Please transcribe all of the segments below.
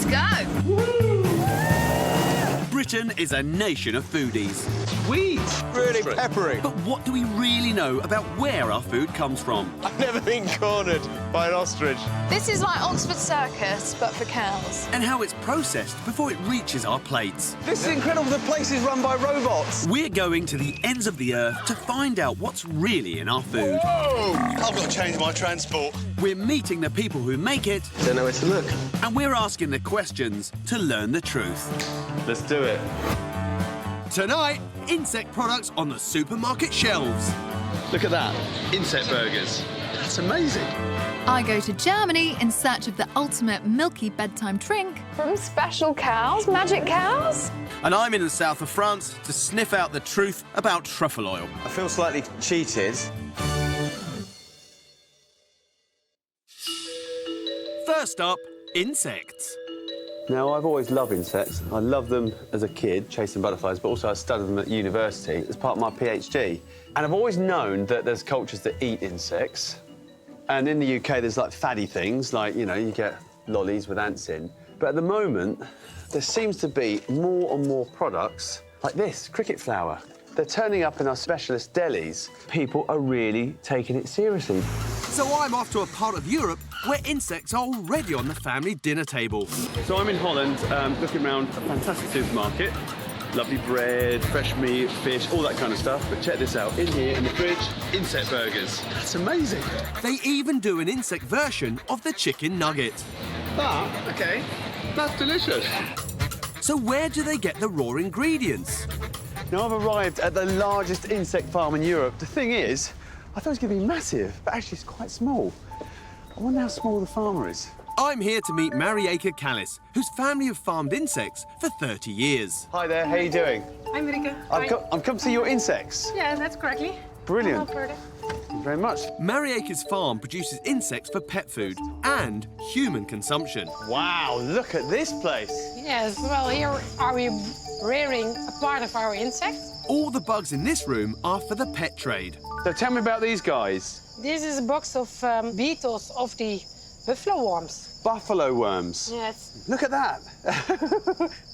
go. Britain is a nation of foodies. Sweet. Really peppery. But what do we really know about where our food comes from? I've never been cornered by an ostrich. This is like Oxford Circus, but for cows. And how it's processed before it reaches our plates. This is incredible. The place is run by robots. We're going to the ends of the earth to find out what's really in our food. Whoa! I've got to change my transport. We're meeting the people who make it. Don't know where to look. And we're asking the questions to learn the truth. Let's do it. Tonight, insect products on the supermarket shelves. Look at that. Insect burgers. That's amazing. I go to Germany in search of the ultimate milky bedtime drink. From special cows, magic cows. And I'm in the south of France to sniff out the truth about truffle oil. I feel slightly cheated. First up, insects. Now, I've always loved insects. I loved them as a kid, chasing butterflies, but also I studied them at university as part of my PhD. And I've always known that there's cultures that eat insects. And in the UK, there's like faddy things, like, you know, you get lollies with ants in. But at the moment, there seems to be more and more products like this, cricket flour. They're turning up in our specialist delis. People are really taking it seriously. So I'm off to a part of Europe where insects are already on the family dinner table. So I'm in Holland, looking around a fantastic supermarket. Lovely bread, fresh meat, fish, all that kind of stuff. But check this out, in here, in the fridge, insect burgers. That's amazing. They even do an insect version of the chicken nugget. Ah, OK. That's delicious. So where do they get the raw ingredients? Now, I've arrived at the largest insect farm in Europe. The thing is, I thought it was going to be massive, but actually it's quite small. I wonder how small the farmer is. I'm here to meet Marieke Callis, whose family have farmed insects for 30 years. Hi there, how are you doing? I'm Marike. I've come to see your insects. Yeah, that's correctly. Brilliant. Further. Thank you very much. Marieke's farm produces insects for pet food and human consumption. Wow, look at this place. Yes, well, here are we rearing a part of our insects. All the bugs in this room are for the pet trade. So tell me about these guys. This is a box of beetles of the buffalo worms. Buffalo worms. Yes. Look at that.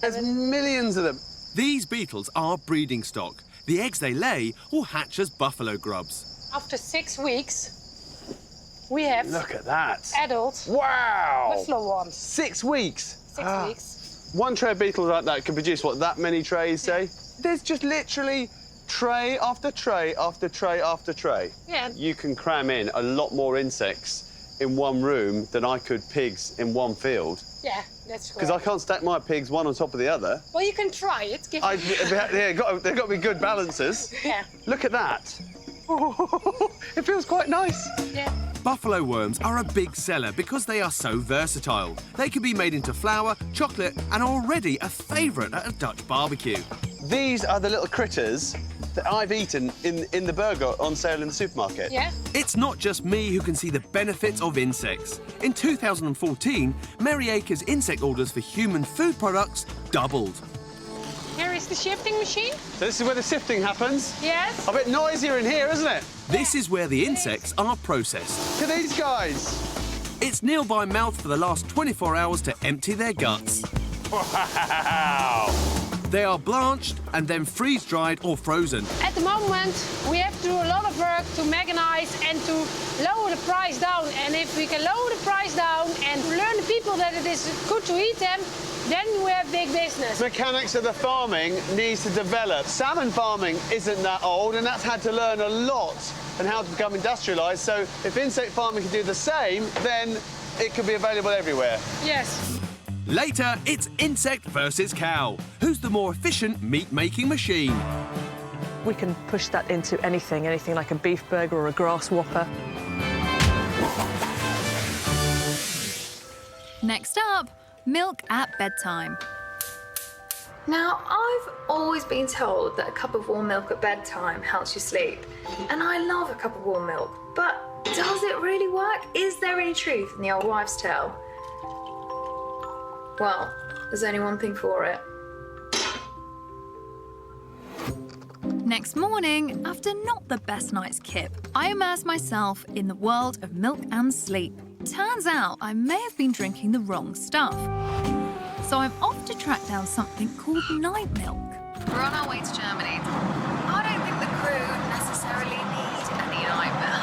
There's millions of them. These beetles are breeding stock. The eggs they lay will hatch as buffalo grubs. After 6 weeks, we have Look at that. adult Wow. buffalo worms. 6 weeks. 6 weeks. One tray of beetles like that can produce, what, that many trays, say? There's just literally tray after tray after tray after tray. Yeah. You can cram in a lot more insects in one room than I could pigs in one field. Yeah, that's correct. Because I can't stack my pigs one on top of the other. Well, you can try it. Give They've got to be good balances. Yeah. Look at that. It feels quite nice. Yeah. Buffalo worms are a big seller because they are so versatile. They can be made into flour, chocolate, and are already a favourite at a Dutch barbecue. These are the little critters that I've eaten in the burger on sale in the supermarket. Yeah. It's not just me who can see the benefits of insects. In 2014, Marieke's insect orders for human food products doubled. Here is the shifting machine. So this is where the sifting happens. Yes. A bit noisier in here, isn't it? This is where the insects are processed. Look at these guys. It's nil by mouth for the last 24 hours to empty their guts. Wow. They are blanched and then freeze-dried or frozen. At the moment, we have to do a lot of work to mechanize and to lower the price down. And if we can lower the price down and learn the people that it is good to eat them, then we have big business. Mechanics of the farming needs to develop. Salmon farming isn't that old, and that's had to learn a lot and how to become industrialised. So if insect farming can do the same, then it could be available everywhere. Yes. Later, it's insect versus cow. Who's the more efficient meat-making machine? We can push that into anything like a beef burger or a grass whopper. Next up, milk at bedtime. Now, I've always been told that a cup of warm milk at bedtime helps you sleep. And I love a cup of warm milk. But does it really work? Is there any truth in the old wives' tale? Well, there's only one thing for it. Next morning, after not the best night's kip, I immerse myself in the world of milk and sleep. Turns out I may have been drinking the wrong stuff. So I'm off to track down something called night milk. We're on our way to Germany. I don't think the crew necessarily need any night milk.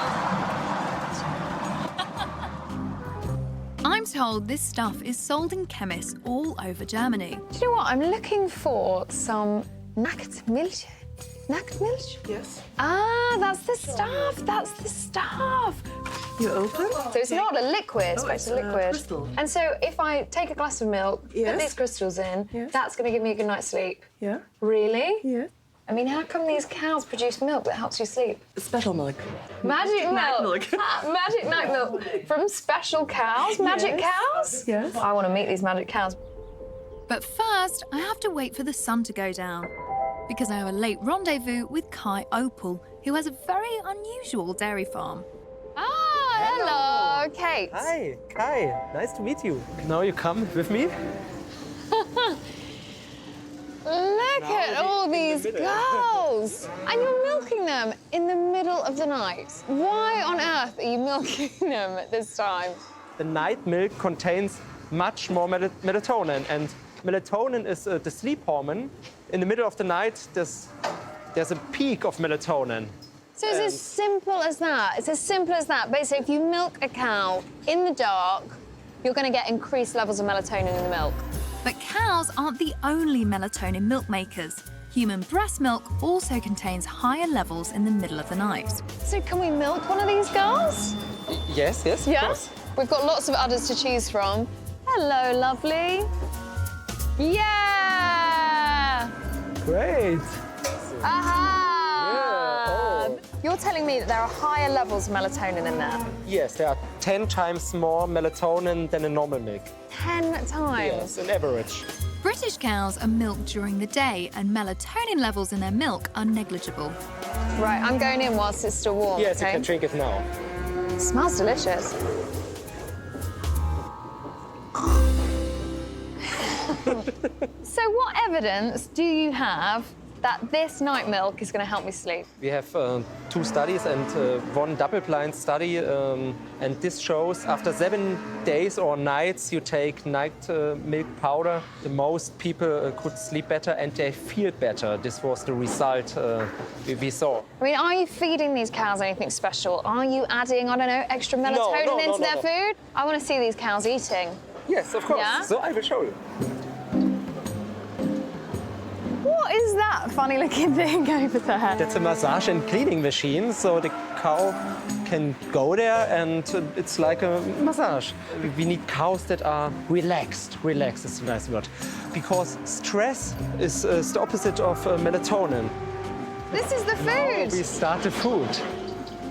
I'm told this stuff is sold in chemists all over Germany. Do you know what? I'm looking for some Nachtmilch. Nachtmilch? Yes. Ah, that's the stuff. That's the stuff. You open? So it's not a liquid, but it's a liquid. crystal. And so if I take a glass of milk, put Yes. these crystals in, Yes. that's going to give me a good night's sleep. Yeah. Really? Yeah. I mean, how come these cows produce milk that helps you sleep? Special milk. Magic Night milk. milk. Magic night milk from special cows. Magic Yes. cows. Yes. I want to meet these magic cows. But first, I have to wait for the sun to go down because I have a late rendezvous with Kai Opal, who has a very unusual dairy farm. Ah, hello, Kate. Hi, Kai. Nice to meet you. Now you come with me? Look at all these cows. And you're milking them in the middle of the night. Why on earth are you milking them at this time? The night milk contains much more melatonin, and melatonin is the sleep hormone. In the middle of the night, there's a peak of melatonin. So it's as simple as that. It's as simple as that. Basically, if you milk a cow in the dark, you're going to get increased levels of melatonin in the milk. But cows aren't the only melatonin milk makers. Human breast milk also contains higher levels in the middle of the night. So can we milk one of these girls? Yes, of course. We've got lots of udders to choose from. Hello, lovely. Yeah! Great. Aha! Yeah, oh. You're telling me that there are higher levels of melatonin in there? Yes, there are 10 times more melatonin than in normal milk. 10 times? Yes, on average. British cows are milked during the day and melatonin levels in their milk are negligible. Right, I'm going in whilst it's still warm, Yes, okay? you can drink it now. It smells delicious. So what evidence do you have that this night milk is going to help me sleep? We have 2 studies and one double-blind study, and this shows after 7 days or nights you take night milk powder, the most people could sleep better and they feel better. This was the result we saw. I mean, are you feeding these cows anything special? Are you adding, I don't know, extra melatonin into their food? I want to see these cows eating. Yes, of course. Yeah? So I will show you. What is that funny-looking thing over there? That's a massage and cleaning machine, so the cow can go there and it's like a massage. We need cows that are relaxed. Relaxed is a nice word. Because stress is the opposite of melatonin. This is the Now we food. start the food.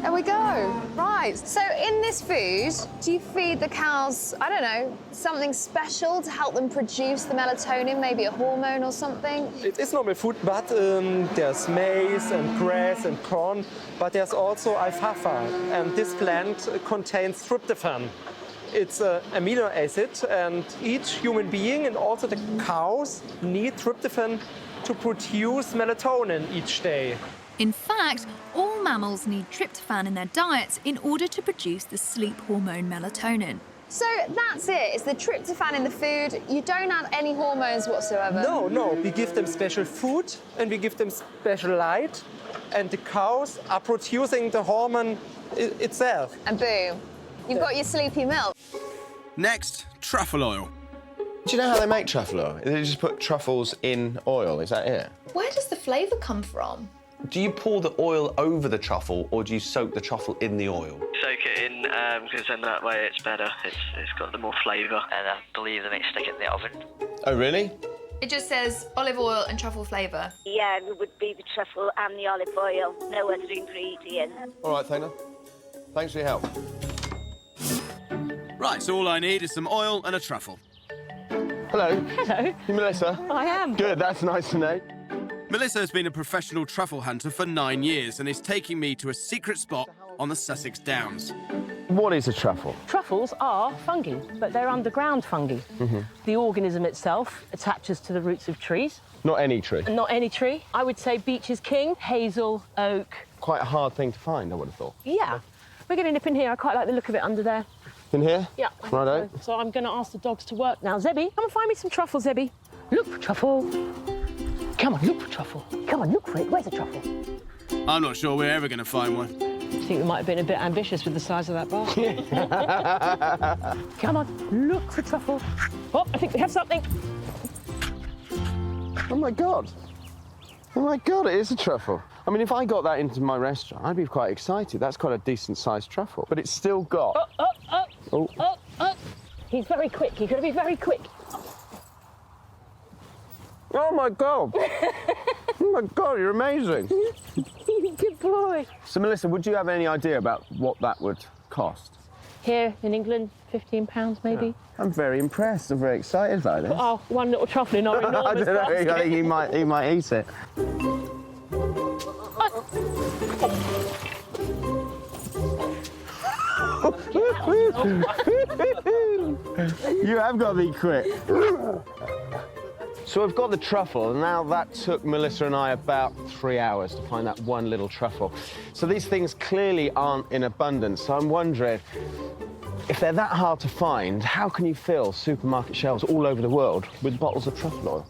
There we go. Right. So in this food, do you feed the cows, I don't know, something special to help them produce the melatonin, maybe a hormone or something? It is normal food, but there's maize and grass and corn, but there's also alfalfa, and this plant contains tryptophan. It's an amino acid, and each human being and also the cows need tryptophan to produce melatonin each day. In fact, all mammals need tryptophan in their diets in order to produce the sleep hormone melatonin. So that's it. It's the tryptophan in the food. You don't add any hormones whatsoever. No, we give them special food and we give them special light, and the cows are producing the hormone itself. And boom, you've got your sleepy milk. Next, truffle oil. Do you know how they make truffle oil? They just put truffles in oil, is that it? Where does the flavour come from? Do you pour the oil over the truffle or do you soak the truffle in the oil? Soak it in, because then that way it's better. It's got the more flavour. And I believe they stick it in the oven. Oh, really? It just says olive oil and truffle flavour. Yeah, it would be the truffle and the olive oil. No other ingredient. All right, Thana. Thanks for your help. Right, so all I need is some oil and a truffle. Hello. Hello. You Melissa? I am. Good, that's nice to know. Melissa has been a professional truffle hunter for 9 years and is taking me to a secret spot on the Sussex Downs. What is a truffle? Truffles are fungi, but they're underground fungi. The organism itself attaches to the roots of trees. Not any tree. Not any tree. I would say beech is king, hazel, oak. Quite a hard thing to find, I would have thought. Yeah. We're going to nip in here. I quite like the look of it under there. In here? Yeah. Righto. So I'm going to ask the dogs to work now. Zebby, come and find me some truffle, Zebby. Look for truffle. Come on, look for truffle. Come on, look for it. Where's the truffle? I'm not sure we're ever going to find one. I think we might have been a bit ambitious with the size of that basket. Come on, look for truffle. Oh, I think we have something. Oh, my God. Oh, my God, it is a truffle. I mean, if I got that into my restaurant, I'd be quite excited. That's quite a decent-sized truffle. But it's still got... Oh. He's very quick. You've got to be very quick. Oh, my God. Oh, my God, you're amazing. Good boy. So, Melissa, would you have any idea about what that would cost? Here in England, £15 maybe. Yeah. I'm very impressed. I'm very excited by this. Oh, one little truffle in our enormous I don't know. I think he might eat it. You have got to be quick. So I've got the truffle, and now that took Melissa and I about 3 hours to find that one little truffle. So these things clearly aren't in abundance. So I'm wondering, if they're that hard to find, how can you fill supermarket shelves all over the world with bottles of truffle oil?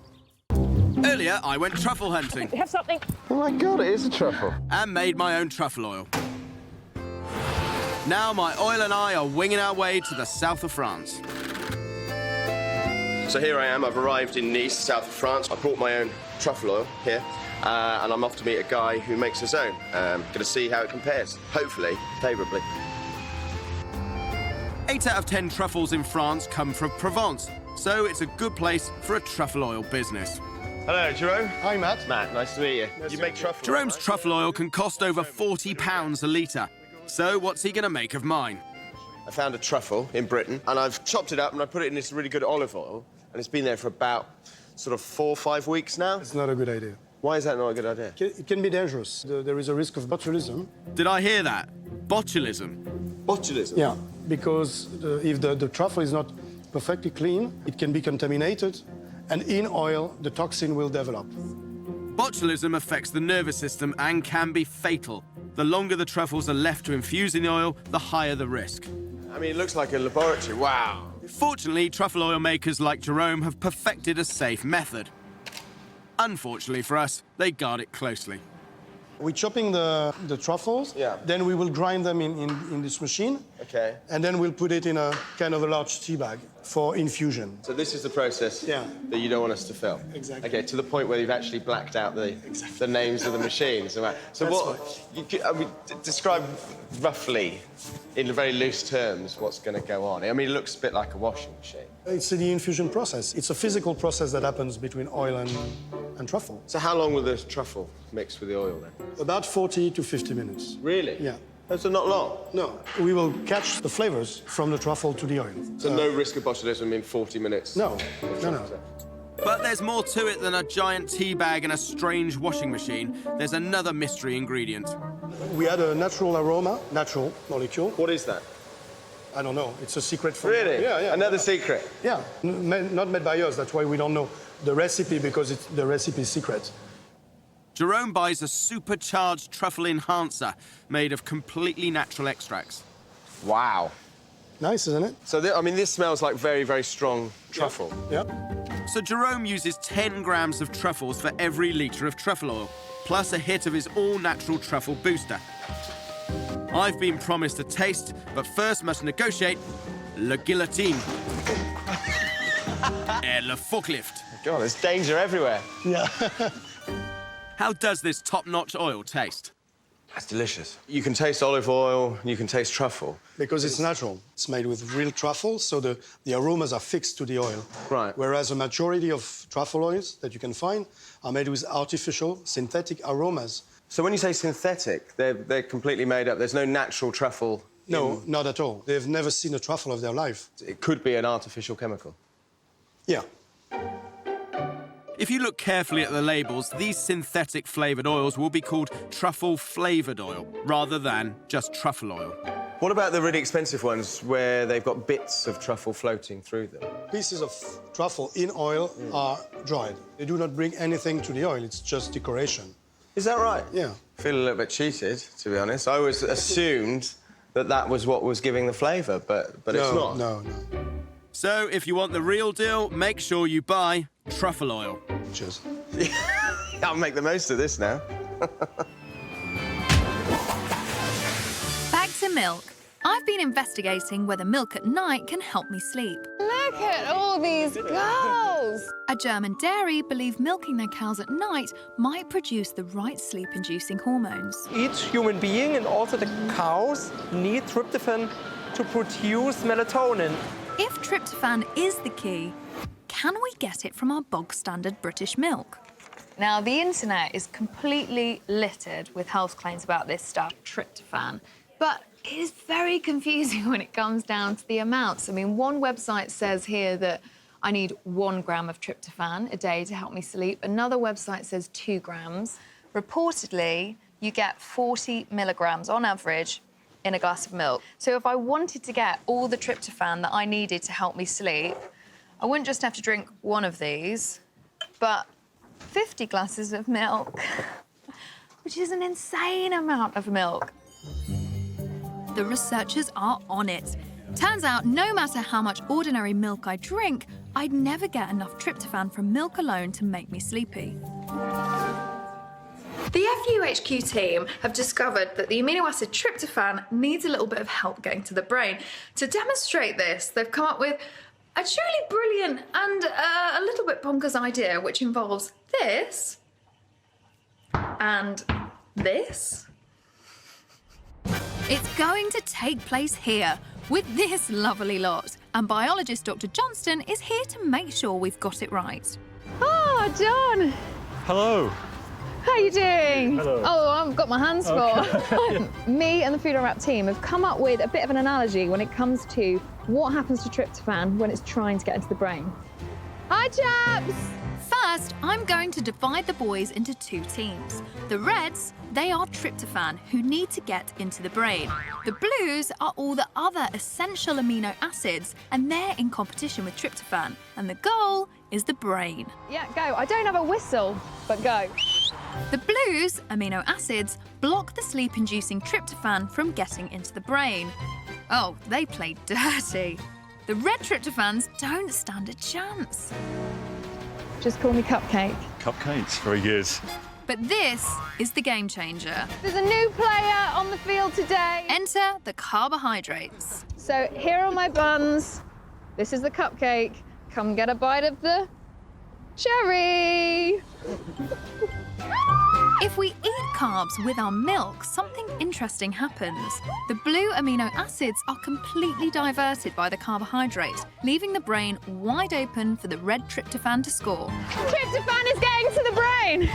Earlier, I went truffle hunting. We have something. Oh, my God, it is a truffle. And made my own truffle oil. Now my oil and I are winging our way to the south of France. So here I am, I've arrived in Nice, south of France. I brought my own truffle oil here, and I'm off to meet a guy who makes his own. Going to see how it compares, hopefully, favourably. 8 out of 10 truffles in France come from Provence, so it's a good place for a truffle oil business. Hello, Jerome. Hi, Matt. Matt, nice to meet you. You make truffle Jerome's oil, right? truffle oil can cost over £40 a litre. So what's he going to make of mine? I found a truffle in Britain, and I've chopped it up and I put it in this really good olive oil, and it's been there for about sort of 4 or 5 weeks now. It's not a good idea. Why is that not a good idea? It can be dangerous. There is a risk of botulism. Did I hear that? Botulism? Botulism? Yeah, because if the truffle is not perfectly clean, it can be contaminated, and in oil, the toxin will develop. Botulism affects the nervous system and can be fatal. The longer the truffles are left to infuse in the oil, the higher the risk. I mean, it looks like a laboratory. Wow. Fortunately, truffle oil makers like Jerome have perfected a safe method. Unfortunately for us, they guard it closely. We're chopping the truffles, then we will grind them in this machine. Okay. And then we'll put it in a kind of a large tea bag for infusion. So this is the process that you don't want us to film? Exactly. Okay, to the point where you've actually blacked out the names of the machines. So describe roughly, in very loose terms, what's going to go on. I mean, it looks a bit like a washing machine. It's the infusion process. It's a physical process that happens between oil and truffle. So how long will the truffle mix with the oil then? About 40 to 50 minutes. Really? Yeah. That's not long? No. We will catch the flavors from the truffle to the oil. So no risk of botulism in 40 minutes? No. No. But there's more to it than a giant tea bag and a strange washing machine. There's another mystery ingredient. We add a natural aroma, natural molecule. What is that? I don't know. It's a secret from... Really? Yeah. Another secret? Yeah. Not made by us. That's why we don't know the recipe, because the recipe is secret. Jerome buys a supercharged truffle enhancer made of completely natural extracts. Wow. Nice, isn't it? So, I mean, this smells like very, very strong truffle. Yeah. So Jerome uses 10 grams of truffles for every litre of truffle oil, plus a hit of his all-natural truffle booster. I've been promised a taste, but first must negotiate le guillotine. Et le forklift. God, there's danger everywhere. Yeah. How does this top-notch oil taste? That's delicious. You can taste olive oil, you can taste truffle. Because it's natural. It's made with real truffle, so the aromas are fixed to the oil. Right. Whereas a majority of truffle oils that you can find are made with artificial, synthetic aromas. So when you say synthetic, they're completely made up. There's no natural truffle? No, not at all. They've never seen a truffle of their life. It could be an artificial chemical? Yeah. If you look carefully at the labels, these synthetic flavoured oils will be called truffle-flavoured oil, rather than just truffle oil. What about the really expensive ones where they've got bits of truffle floating through them? Pieces of truffle in oil are dried. They do not bring anything to the oil, it's just decoration. Is that right? Yeah. I feel a little bit cheated, to be honest. I always assumed that was what was giving the flavour, but it's not. No. So if you want the real deal, make sure you buy truffle oil. Cheers. I'll make the most of this now. Back to milk. I've been investigating whether milk at night can help me sleep. Look at all these girls! A German dairy believe milking their cows at night might produce the right sleep-inducing hormones. Each human being and also the cows need tryptophan to produce melatonin. If tryptophan is the key, can we get it from our bog-standard British milk? Now, the internet is completely littered with health claims about this stuff, tryptophan, but it is very confusing when it comes down to the amounts. I mean, one website says here that I need 1 gram of tryptophan a day to help me sleep. Another website says 2 grams. Reportedly, you get 40 milligrams on average in a glass of milk. So if I wanted to get all the tryptophan that I needed to help me sleep, I wouldn't just have to drink one of these, but 50 glasses of milk, which is an insane amount of milk. The researchers are on it. Turns out, no matter how much ordinary milk I drink, I'd never get enough tryptophan from milk alone to make me sleepy. The FUHQ team have discovered that the amino acid tryptophan needs a little bit of help getting to the brain. To demonstrate this, they've come up with a truly brilliant and a little bit bonkers idea, which involves this and this. It's going to take place here with this lovely lot. And biologist Dr. Johnston is here to make sure we've got it right. Oh, John! Hello. How are you doing? Hello. Oh, I've got my hands full. Okay. Me and the Food Unwrapped team have come up with a bit of an analogy when it comes to what happens to tryptophan when it's trying to get into the brain. Hi, chaps! First, I'm going to divide the boys into 2 teams. The reds, they are tryptophan, who need to get into the brain. The blues are all the other essential amino acids, and they're in competition with tryptophan. And the goal is the brain. Yeah, go. I don't have a whistle, but go. The blues, amino acids, block the sleep-inducing tryptophan from getting into the brain. Oh, they play dirty. The red tryptophans don't stand a chance. Just call me Cupcake. Cupcakes, very good. But this is the game changer. There's a new player on the field today. Enter the carbohydrates. So here are my buns. This is the cupcake. Come get a bite of the cherry. If we eat carbs with our milk, something interesting happens. The blue amino acids are completely diverted by the carbohydrate, leaving the brain wide open for the red tryptophan to score. Tryptophan is getting to the brain.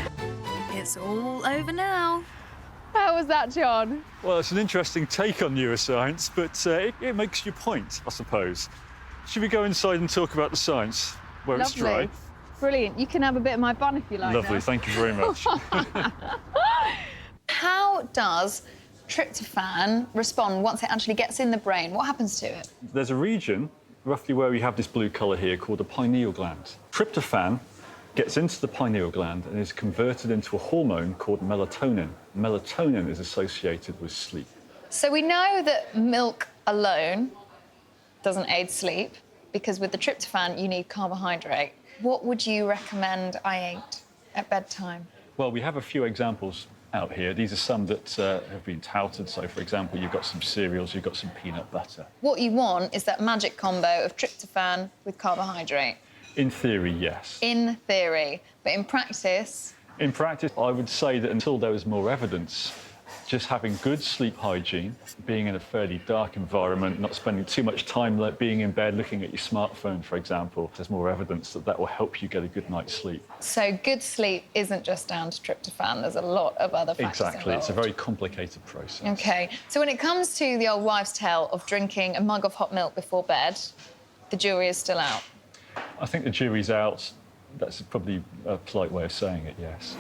It's all over now. How was that, John? Well, it's an interesting take on neuroscience, but it makes your point, I suppose. Should we go inside and talk about the science where it's dry? Brilliant. You can have a bit of my bun if you like. Lovely, now. thank you very much. How does tryptophan respond once it actually gets in the brain? What happens to it? There's a region, roughly where we have this blue colour here, called the pineal gland. Tryptophan gets into the pineal gland and is converted into a hormone called melatonin. Melatonin is associated with sleep. So we know that milk alone doesn't aid sleep because with the tryptophan you need carbohydrate. What would you recommend I ate at bedtime? Well, we have a few examples out here. These are some that have been touted. So, for example, you've got some cereals, you've got some peanut butter. What you want is that magic combo of tryptophan with carbohydrate. In theory, yes. In theory, but in practice? In practice, I would say that until there is more evidence, just having good sleep hygiene, being in a fairly dark environment, not spending too much time being in bed looking at your smartphone, for example, there's more evidence that that will help you get a good night's sleep. So good sleep isn't just down to tryptophan, there's a lot of other factors Exactly, involved. it's a very complicated process. OK, so when it comes to the old wives' tale of drinking a mug of hot milk before bed, the jury is still out. I think the jury's out. That's probably a polite way of saying it, yes.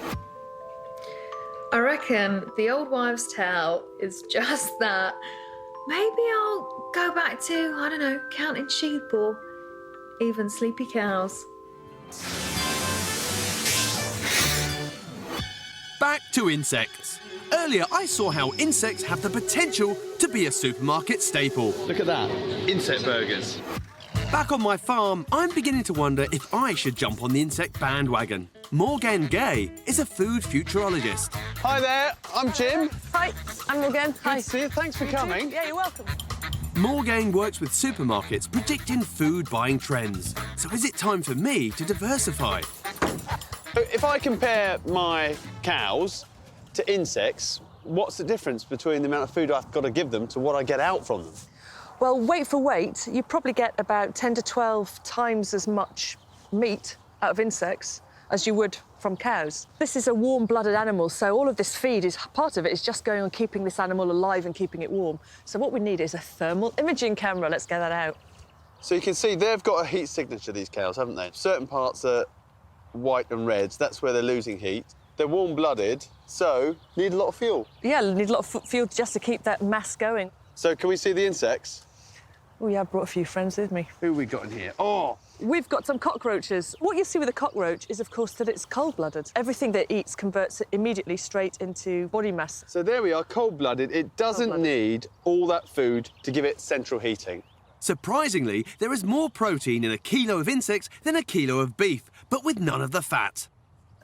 I reckon the old wives' tale is just that. Maybe I'll go back to, I don't know, counting sheep or even sleepy cows. Back to insects. Earlier, I saw how insects have the potential to be a supermarket staple. Look at that. Insect burgers. Back on my farm, I'm beginning to wonder if I should jump on the insect bandwagon. Morgan Gay is a food futurologist. Hi there, I'm Jim. Hi, I'm Morgan. Hi. Good to see you. Thanks for coming. Yeah, you're welcome. Morgan works with supermarkets predicting food buying trends. So is it time for me to diversify? If I compare my cows to insects, what's the difference between the amount of food I've got to give them to what I get out from them? Well, weight for weight, you probably get about 10 to 12 times as much meat out of insects as you would from cows. This is a warm-blooded animal, so all of this feed is part of it is just going on keeping this animal alive and keeping it warm. So what we need is a thermal imaging camera. Let's get that out. So you can see they've got a heat signature, these cows, haven't they? Certain parts are white and red, that's where they're losing heat. They're warm-blooded, so need a lot of fuel. Yeah, need a lot of fuel just to keep that mass going. So can we see the insects? Oh, yeah, I brought a few friends with me. Who have we got in here? Oh! We've got some cockroaches. What you see with a cockroach is, of course, that it's cold-blooded. Everything that it eats converts it immediately straight into body mass. So there we are, cold-blooded. It doesn't need all that food to give it central heating. Surprisingly, there is more protein in a kilo of insects than a kilo of beef, but with none of the fat.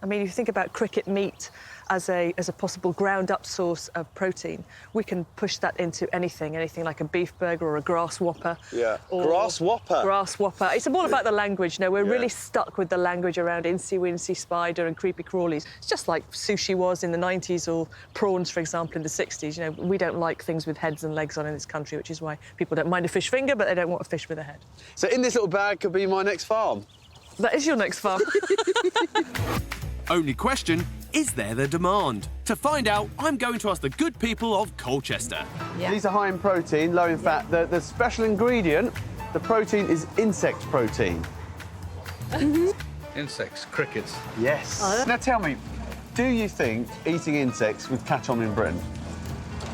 I mean, if you think about cricket meat as a possible ground-up source of protein, we can push that into anything like a beef burger or a grass whopper. Yeah, grass whopper. Grass whopper. It's all about the language. You know, we're really stuck with the language around incy-wincy spider and creepy crawlies. It's just like sushi was in the 90s or prawns, for example, in the 60s. You know, we don't like things with heads and legs on in this country, which is why people don't mind a fish finger, but they don't want a fish with a head. So in this little bag could be my next farm. That is your next farm. Only question, is there the demand? To find out, I'm going to ask the good people of Colchester. Yeah. These are high in protein, low in fat. The special ingredient, the protein is insect protein. Insects, crickets. Yes. Now tell me, do you think eating insects would catch on in Britain?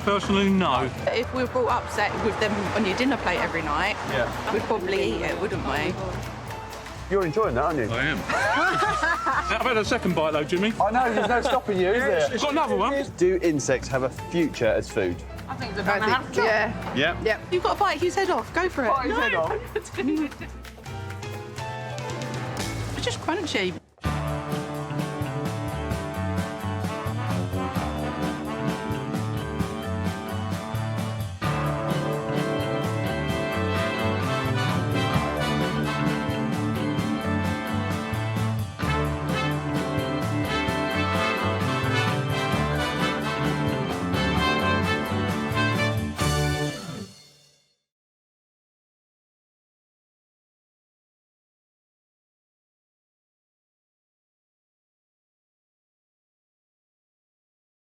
Personally, no. If we were brought up set with them on your dinner plate every night, we'd probably eat it, wouldn't we? You're enjoying that, aren't you? I am. I've had a second bite, though, Jimmy. I know, there's no stopping you, is there? Got another one. Do insects have a future as food? I think they're going to have to. Yeah. Yep. You've got to bite his head off. Go for it. Bite his head off? It's just crunchy.